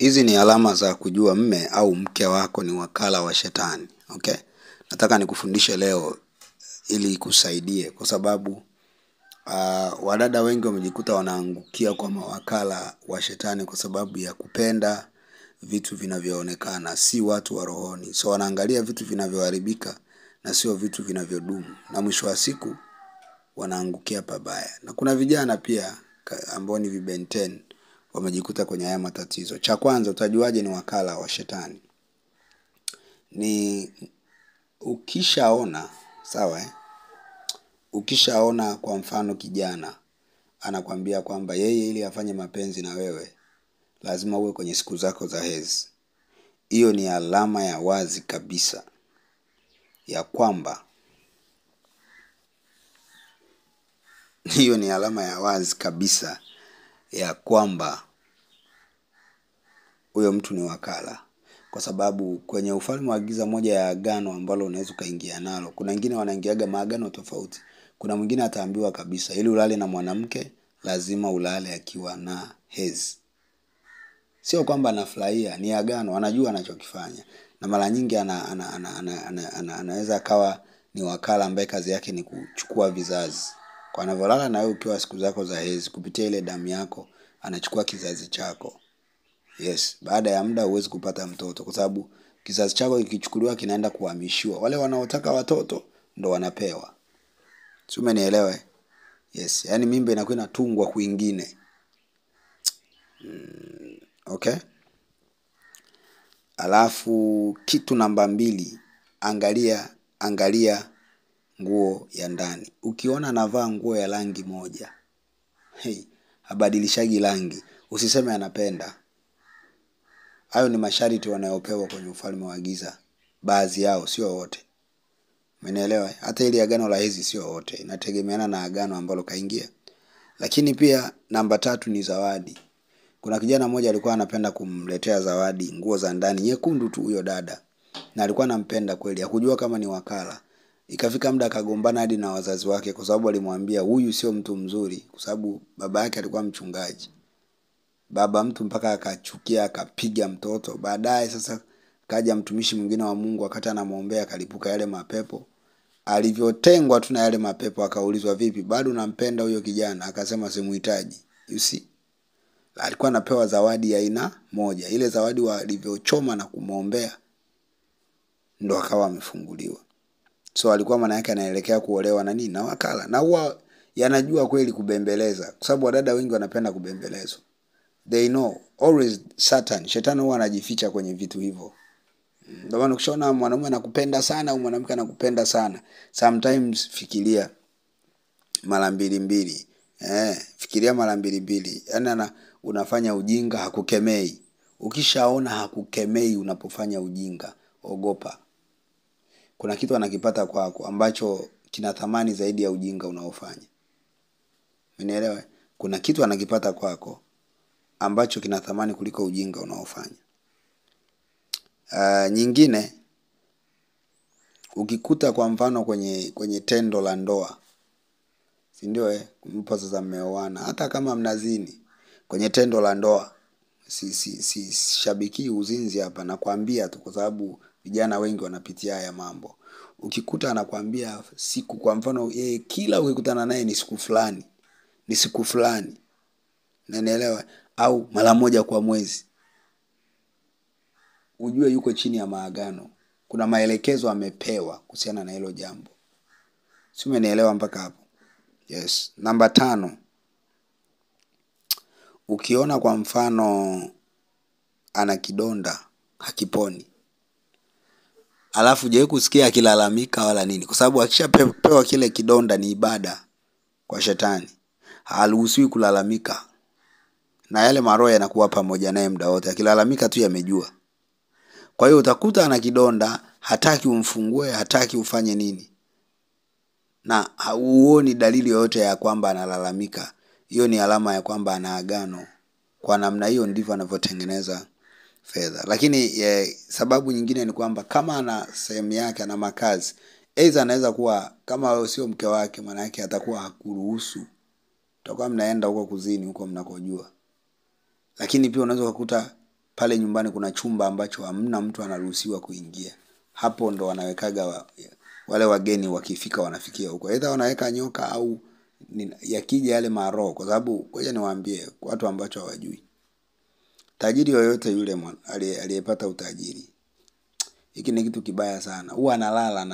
Hizi ni alama za kujua mme au mke wako ni wakala wa shetani. Okay? Nataka nikufundishe leo ili ikusaidie kwa sababu wadada wengi wamejikuta wanaangukia kwa mawakala wa shetani kwa sababu ya kupenda vitu vinavyoonekana, si watu wa rohoni. So wanaangalia vitu vinavyoharibika na sio vitu vinavyodumu. Na mwisho wa siku wanaangukia pabaya. Na kuna vijana pia ambao ni vibenten wamejikuta kwenye haya matatizo. Cha kwanza, utajuaje ni wakala wa shetani? Ni ukishaona, sawa ukishaona kwa mfano kijana anakuambia kwamba yeye ili afanye mapenzi na wewe lazima uwe kwenye siku zako za hedhi. Hiyo ni alama ya wazi kabisa ya kwamba huyo mtu ni wakala. Kwa sababu kwenye ufalme wa giza, moja ya agano ambalo unaweza kaingia nalo, kuna wengine wanaingiaga maagano tofauti. Kuna mwingine ataambiwa kabisa ili ulale na mwanamke lazima ulale akiwa na hedhi. Sio kwamba anafurahia, ni agano, anajua anachokifanya. Na mara nyingi anaweza akawa ni wakala ambaye kazi yake ni kuchukua vizazi. Kwa anavyolala na wewe ukiwa siku zako za hedhi, kupitia ile damu yako anachukua kizazi chako. Yes, baada ya muda huwezi kupata mtoto kwa sababu kizazi chako kikichukuliwa kinaenda kuhamishiwa. Wale wanaotaka watoto ndo wanapewa. Si umenielewa? Yes, yani mimba inakuwa inatungwa kwingine. Okay? Alafu kitu namba 2, angalia nguo ya ndani. Ukiona anavaa nguo ya rangi moja, habadilishagi rangi, usiseme anapenda. Hayo ni masharti wanayopewa kwenye ufalme wa giza. Baadhi yao, sio wote. Umenielewa? Hata ile agano la hedhi sio wote. Inategemeana na agano ambalo kaingia. Lakini pia namba 3 ni zawadi. Kuna kijana mmoja alikuwa anapenda kumletea zawadi nguo za ndani nyekundu tu huyo dada. Na alikuwa anampenda kweli. Hakujua kama ni wakala. Ikafika muda akagombana hadi na wazazi wake kwa sababu alimwambia huyu sio mtu mzuri, kwa sababu baba yake alikuwa mchungaji. Baba mtu mpaka akachukia akapiga mtoto. Baadaye sasa kaja mtumishi mwingine wa Mungu, wakati anamuombea akalipuka yale mapepo. Alivyotengwa tu na yale mapepo akaulizwa, vipi bado unampenda huyo kijana? Akasema simuhitaji. You see? Alikuwa anapewa zawadi ya aina moja. Ile zawadi walivyochoma na kumuombea ndo akawa amefunguliwa. So alikuwa maana yake anaelekea kuolewa na nini? Na wakala. Na huwa yanajua kweli kubembeleza, kwa sababu wadada wengi wanapenda kubembelezwa. They know always shetani huwa anajificha kwenye vitu hivyo. Ndio maana ukishaona mwanamume anakupenda sana au mwanamke anakupenda sana, sometimes fikiria mara mbili. Fikiria mara mbili. Yaani unafanya ujinga, hakukemei. Ukishaona hakukemei unapofanya ujinga, ogopa. Kuna kitu anakipata kwako ambacho kina thamani zaidi ya ujinga unaofanya. Unielewa? Kuna kitu anakipata kwako ambacho kina thamani kuliko ujinga unaofanya. Nyingine, ukikuta kwa mfano kwenye tendo la ndoa, si ndio mpo sasa mmeoana, hata kama mnazini kwenye tendo la ndoa, si shabiki uzinzi hapa, nakwambia tu kwa sababu vijana wengi wanapitia haya mambo. Ukikuta anakuambia siku, kwa mfano yeye kila ukikutana naye ni siku fulani. Unanielewa? Au mara moja kwa mwezi, ujue yuko chini ya maagano. Kuna maelekezo amepewa kuhusiana na hilo jambo. Si umenielewa mpaka hapo? Yes. Namba 5. Ukiona kwa mfano ana kidonda hakiponi, alafu je kusikia akilalamika wala nini, kwa sababu akishapewa kile kidonda ni ibada kwa shetani. Haruhusiwi kulalamika. Na yale maroho yanakuwa pamoja naye muda wote. Akilalamika tu yamejua. Kwa hiyo utakuta ana kidonda, hataki umfungue, hataki ufanye nini. Na hauoni dalili yoyote ya kwamba analalamika. Hiyo ni alama ya kwamba ana agano. Kwa namna hiyo ndivyo anavyotengeneza fedha. Lakini sababu nyingine ni kwamba kama ana sehemu yake, ana makazi, aidha anaweza kuwa kama wewe sio mke wake, maana yake atakuwa hakuruhusu. Utakuwa mnaenda huko kuzini huko mnakojua. Lakini pia unaweza kukuta pale nyumbani kuna chumba ambacho hamna mtu anaruhusiwa kuingia. Hapo ndo wanawekaga wale wageni wakifika wanafikia huko. Aidha wanaweka nyoka au yakija yale maroho, kwa sababu ngoja niwaambie watu ambacho hawajui. Tajiri yoyote yule aliyepata utajiri, hiki ni kitu kibaya sana. Huwa analala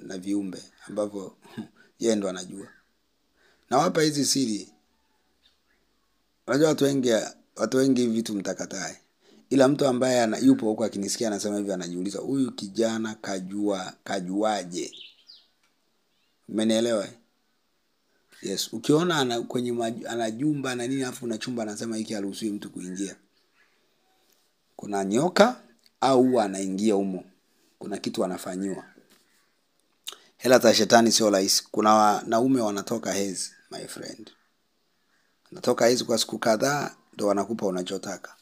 na viumbe ambavyo yeye ndo anajua. Na wapa hizi siri. Unajua watu wengi vitu mtakatae. Ila mtu ambaye yupo huko akinisikia anasema hivi anajiuliza, huyu kijana kajuaje? Umenielewa? Yes, ukiona kwenye ana jumba na nini afu na chumba anasema hiki haruhusiwi mtu kuingia, kuna nyoka au anaingia humo. Kuna kitu anafanywa. Hela za shetani sio rahisi. Kuna wanaume wanatoka hezi, my friend. Natoka hezi kwa siku kadhaa ndo wanakupa unachotaka.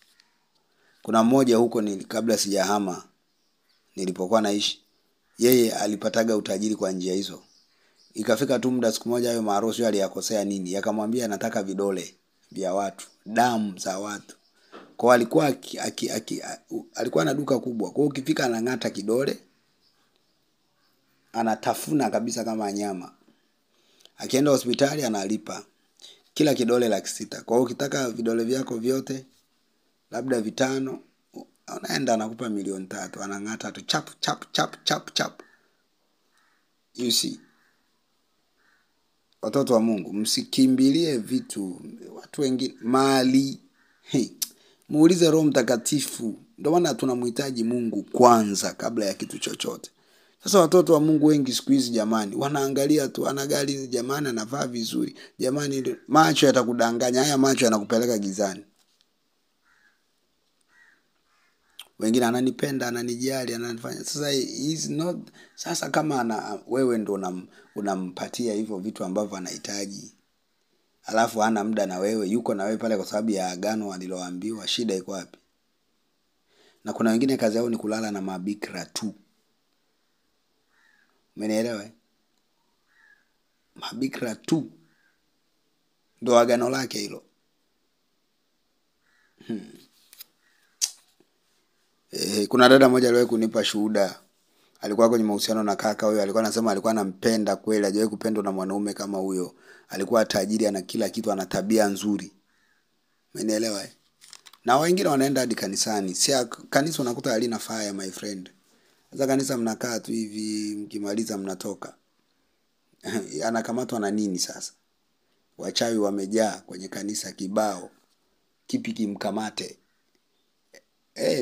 Kuna mmoja huko kabla sijahama nilipokuwa naishi, yeye alipataga utajiri kwa njia hizo. Ikafika tu muda siku moja hayo maharusi aliyakosea nini, akamwambia anataka vidole vya watu, damu za watu. Kwa alikuwa alikuwa na duka kubwa. Kwa ukifika anang'ata kidole, anatafuna kabisa kama nyama. Akienda hospitali analipa kila kidole 600. Kwa ukitaka vidole vyako vyote labda 5, anaenda anakupa 3,000,000, anang'ata tu chap chap chap chap chap. You see, watoto wa Mungu, msikimbilie vitu watu wengine mali. Muulize Roho Mtakatifu. Ndio maana tunamhitaji Mungu kwanza kabla ya kitu chochote. Sasa watoto wa Mungu wengi siku hizi jamani, wanaangalia tu, ana gari jamani, anavaa vizuri. Jamani, macho yatakudanganya. Haya macho yanakupeleka gizani. Wengine ananipenda, ananijali, ananifanya. Sasa is not, sasa kama wewe ndo unampatia hivyo vitu ambavyo anahitaji, alafu hana muda na wewe, yuko na wewe pale kwa sababu ya agano aliloambiwa, shida iko wapi? Na kuna wengine kazi yao ni kulala na mabikira tu. Umenielewa? Mabikira tu ndo agano lake hilo. Kuna dada mmoja aliwahi kunipa shuhuda. Alikuwa kwenye mahusiano na kaka huyo, alikuwa anasema alikuwa anampenda kweli, hajawahi kupendwa na mwanaume kama huyo. Alikuwa tajiri, ana kila kitu, ana tabia nzuri. Umenielewa? Na wengine wanaenda hadi kanisani. Si kanisa unakuta halina fire, my friend. Sasa kanisa mnakaa tu hivi, mkimaliza mnatoka. Anakamatwa na nini sasa? Wachawi wamejaa kwenye kanisa kibao. Kipi kimkamate?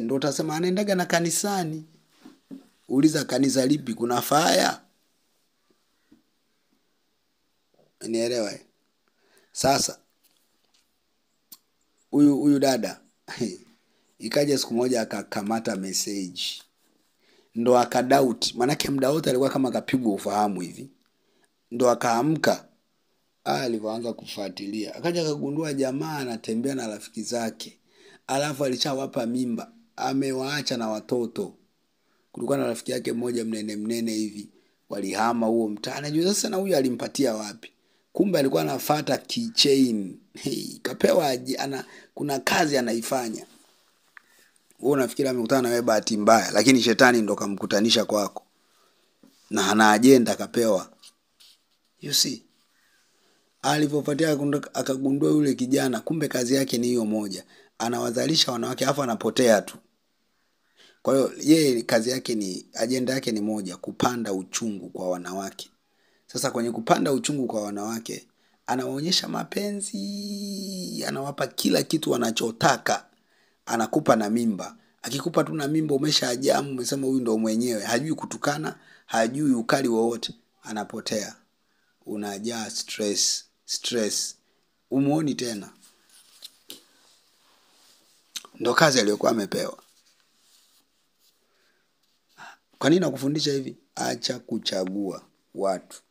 Ndio utasema anaendaga na kanisani. Uliza kanisa lipi kuna fire? Unielewa? Sasa huyu dada ikaja siku moja akakamata message. Ndo akadoubt, manake muda wote alikuwa kama kapigwa ufahamu hivi. Ndo akaamka, alipoanza kufuatilia, akaja akagundua jamaa anatembea na rafiki zake. Alafu alishawapa mimba, amewaacha na watoto. Kulikuwa na rafiki yake mmoja mnene hivi, walihama huo mtaa. Anajua sasa na huyu alimpatia wapi? Kumbe alikuwa anafuata keychain. Kapewa kuna kazi anaifanya. Wewe unafikiri amekutana na wewe bahati mbaya, lakini shetani ndo kamkutanisha kwako. Na ana agenda kapewa. You see? Alipopatia akagundua yule kijana, kumbe kazi yake ni hiyo moja. Anawazalisha wanawake afa anapotea tu. Kwa hiyo yeye kazi yake ni, agenda yake ni moja, kupanda uchungu kwa wanawake. Sasa kwenye kupanda uchungu kwa wanawake, anawaonyesha mapenzi, anawapa kila kitu wanachotaka, anakupa na mimba. Akikupa tu na mimba umeshaajamu, umesema huyu ndo mwenyewe, hajui kutukana, hajui ukali wowote, anapotea. Unajaa stress. Umuoni tena. Ndo kazi aliyokuwa amepewa. Kwa nini nakufundisha hivi? Acha kuchagua watu.